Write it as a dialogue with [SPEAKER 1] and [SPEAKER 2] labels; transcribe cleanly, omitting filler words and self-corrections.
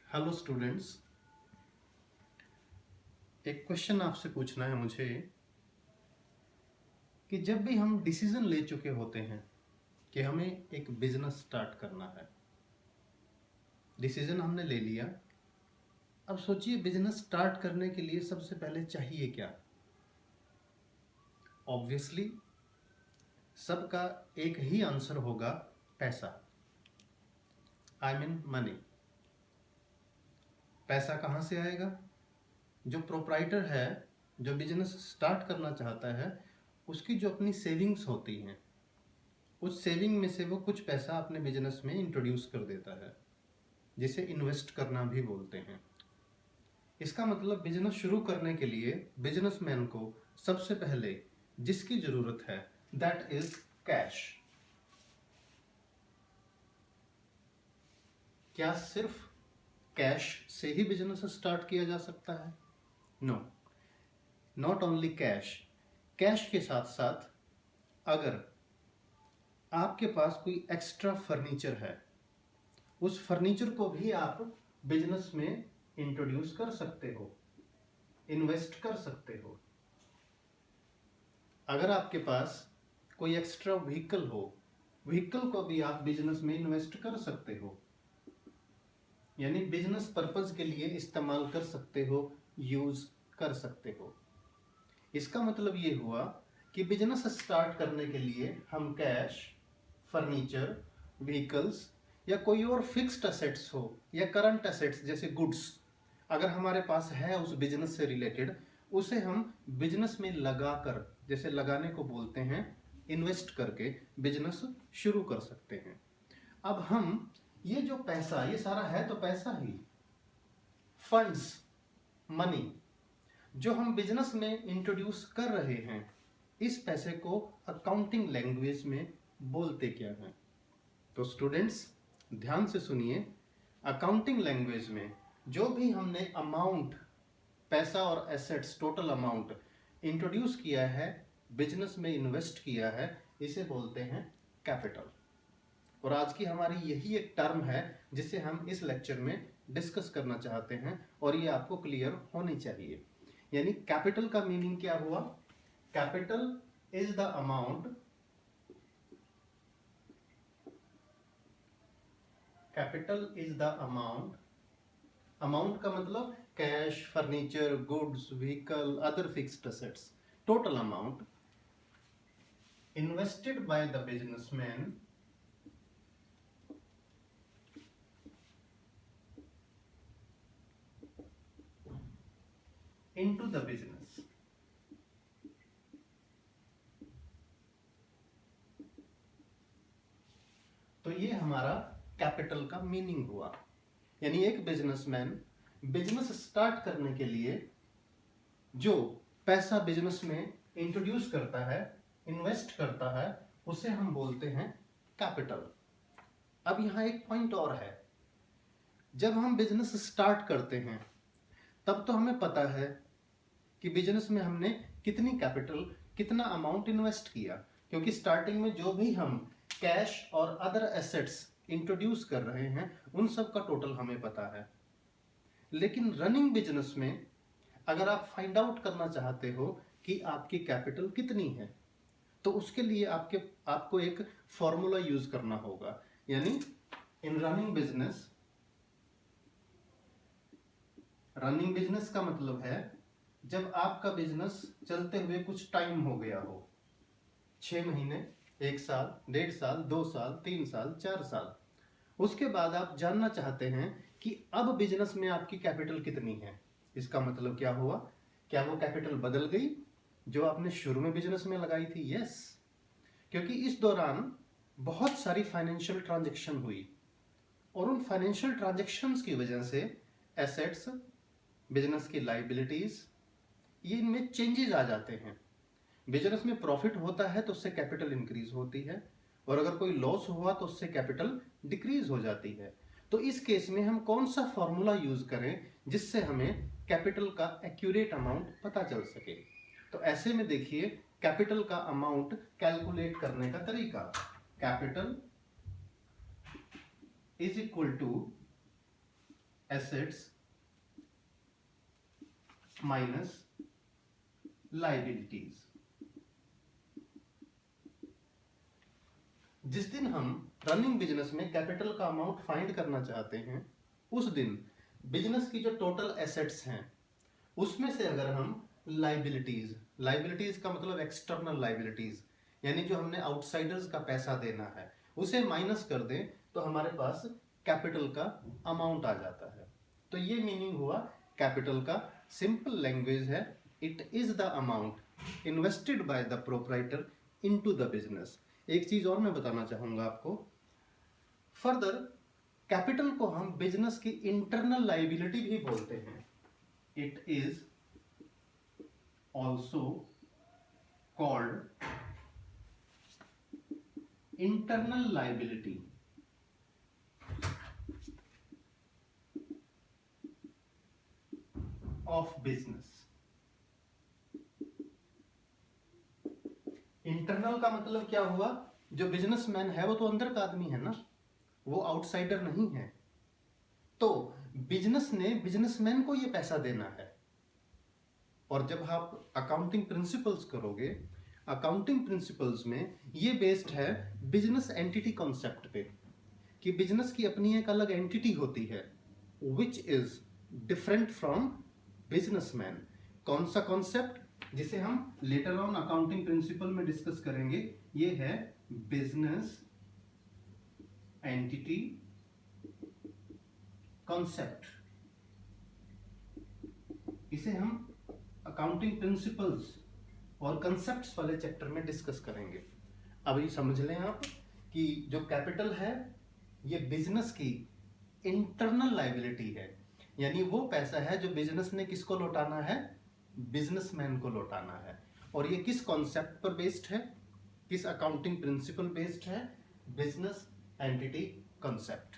[SPEAKER 1] Hello students, एक question आपसे पूछना है मुझे कि जब भी हम डिसीजन ले चुके होते हैं कि हमें एक बिजनेस स्टार्ट करना है, डिसीजन हमने ले लिया। अब सोचिए बिजनेस स्टार्ट करने के लिए सबसे पहले चाहिए क्या। ऑब्वियसली सबका एक ही आंसर होगा, पैसा। I mean money. पैसा कहाँ से आएगा? जो प्रोप्राइटर है, जो बिजनेस स्टार्ट करना चाहता है, उसकी जो अपनी सेविंग्स होती हैं, उस सेविंग में से वो कुछ पैसा अपने बिजनेस में इंट्रोड्यूस कर देता है, जिसे इन्वेस्ट करना भी बोलते हैं। इसका मतलब बिजनेस शुरू करने के लिए बिजनेसमैन को सबसे पहले जिसकी जरूरत है दैट इज कैश। क्या सिर्फ कैश से ही बिजनेस स्टार्ट किया जा सकता है? No, not only cash. Cash के साथ साथ अगर आपके पास कोई एक्स्ट्रा फर्नीचर है, उस फर्नीचर को भी आप बिजनेस में इंट्रोड्यूस कर सकते हो, इन्वेस्ट कर सकते हो। अगर आपके पास कोई एक्स्ट्रा व्हीकल हो, व्हीकल को भी आप बिजनेस में इन्वेस्ट कर सकते हो, यानी बिजनेस पर्पज के लिए इस्तेमाल कर सकते हो, यूज कर सकते हो। इसका मतलब ये हुआ कि बिजनेस स्टार्ट करने के लिए हम कैश, फर्नीचर, व्हीकल्स या कोई और फिक्स्ड असेट्स हो या करंट असेट्स जैसे गुड्स अगर हमारे पास है उस बिजनेस से रिलेटेड, उसे हम बिजनेस में लगाकर, जैसे लगाने को बोलते हैं, इन्वेस्ट करके बिजनेस शुरू कर सकते हैं। अब हम ये जो पैसा, ये सारा है तो पैसा ही, फंड्स, मनी जो हम बिजनेस में इंट्रोड्यूस कर रहे हैं, इस पैसे को अकाउंटिंग लैंग्वेज में बोलते क्या हैं? तो स्टूडेंट्स ध्यान से सुनिए, अकाउंटिंग लैंग्वेज में जो भी हमने अमाउंट, पैसा और एसेट्स, टोटल अमाउंट इंट्रोड्यूस किया है, बिजनेस में इन्वेस्ट किया है, इसे बोलते हैं कैपिटल। और आज की हमारी यही एक टर्म है जिसे हम इस लेक्चर में डिस्कस करना चाहते हैं और ये आपको क्लियर होनी चाहिए। यानी कैपिटल का मीनिंग क्या हुआ? Capital is the amount, capital is the amount, amount का मतलब cash, furniture, goods, vehicle, other fixed assets, total amount invested by the businessman into the business। तो ये हमारा कैपिटल का मीनिंग हुआ। यानी एक बिजनेसमैन बिजनेस स्टार्ट करने के लिए जो पैसा बिजनेस में इंट्रोड्यूस करता है, इन्वेस्ट करता है, उसे हम बोलते हैं कैपिटल। अब यहां एक पॉइंट और है, जब हम बिजनेस स्टार्ट करते हैं तब तो हमें पता है कि बिजनेस में हमने कितनी कैपिटल, कितना अमाउंट इन्वेस्ट किया, क्योंकि स्टार्टिंग में जो भी हम कैश और अदर एसेट्स इंट्रोड्यूस कर रहे हैं उन सब का टोटल हमें पता है। लेकिन रनिंग बिजनेस में अगर आप फाइंड आउट करना चाहते हो कि आपकी कैपिटल कितनी है, तो उसके लिए आपको एक फॉर्मूला यूज करना होगा। यानी इन रनिंग बिजनेस, रनिंग बिजनेस का मतलब है जब आपका बिजनेस चलते हुए कुछ टाइम हो गया हो, 6 महीने, 1 साल, 1.5 साल, 2 साल, 3 साल, 4 साल, उसके बाद आप जानना चाहते हैं कि अब बिजनेस में आपकी कैपिटल कितनी है। इसका मतलब क्या हुआ? क्या वो कैपिटल बदल गई जो आपने शुरू में बिजनेस में लगाई थी? यस, क्योंकि इस दौरान बहुत सारी फाइनेंशियल ट्रांजैक्शन हुई और उन फाइनेंशियल ट्रांजैक्शंस की वजह से एसेट्स, बिजनेस की लाइबिलिटीज, ये इनमें चेंजेस आ जाते हैं। बिजनेस में प्रॉफिट होता है तो उससे कैपिटल इंक्रीज होती है, और अगर कोई लॉस हुआ तो उससे कैपिटल डिक्रीज हो जाती है। तो इस केस में हम कौन सा फॉर्मूला यूज करें जिससे हमें कैपिटल का एक्यूरेट अमाउंट पता चल सके? तो ऐसे में देखिए, कैपिटल का अमाउंट कैलकुलेट करने का तरीका, capital is equal to assets minus liabilities. जिस दिन हम रनिंग बिजनेस में कैपिटल का अमाउंट फाइंड करना चाहते हैं, उस दिन बिजनेस की जो टोटल एसेट्स हैं उसमें से अगर हम लाइबिलिटीज का मतलब एक्सटर्नल लाइबिलिटीज, यानी जो हमने आउटसाइडर्स का पैसा देना है, उसे माइनस कर दें तो हमारे पास कैपिटल का अमाउंट आ जाता है। तो ये मीनिंग हुआ कैपिटल का। सिंपल लैंग्वेज है, it is the amount invested by the proprietor into the business. एक चीज और मैं बताना चाहूंगा आपको फर्दर, कैपिटल को हम बिजनेस की इंटरनल लाइबिलिटी भी बोलते हैं। It is also called internal liability of business. Internal का मतलब क्या हुआ, जो बिजनेसमैन है वो तो अंदर का आदमी है ना, वो आउटसाइडर नहीं है। तो बिजनेस ने बिजनेसमैन को ये पैसा देना है। और जब आप अकाउंटिंग प्रिंसिपल्स करोगे, अकाउंटिंग प्रिंसिपल्स में ये बेस्ड है बिजनेस एंटिटी कॉन्सेप्ट पे, कि बिजनेस की अपनी एक अलग एंटिटी होती है which is different from businessman. कौन सा कॉन्सेप्ट, जिसे हम लेटर ऑन अकाउंटिंग प्रिंसिपल में डिस्कस करेंगे, ये है बिजनेस एंटिटी कॉन्सेप्ट। इसे हम अकाउंटिंग प्रिंसिपल्स और कंसेप्ट्स वाले चैप्टर में डिस्कस करेंगे। अभी समझ लें आप कि जो कैपिटल है ये बिजनेस की इंटरनल लाइबिलिटी है, यानी वो पैसा है जो बिजनेस ने किसको लौटाना है, बिजनेसमैन को लौटाना है। और ये किस कॉन्सेप्ट पर बेस्ड है, किस अकाउंटिंग प्रिंसिपल बेस्ड है, बिजनेस एंटिटी कॉन्सेप्ट।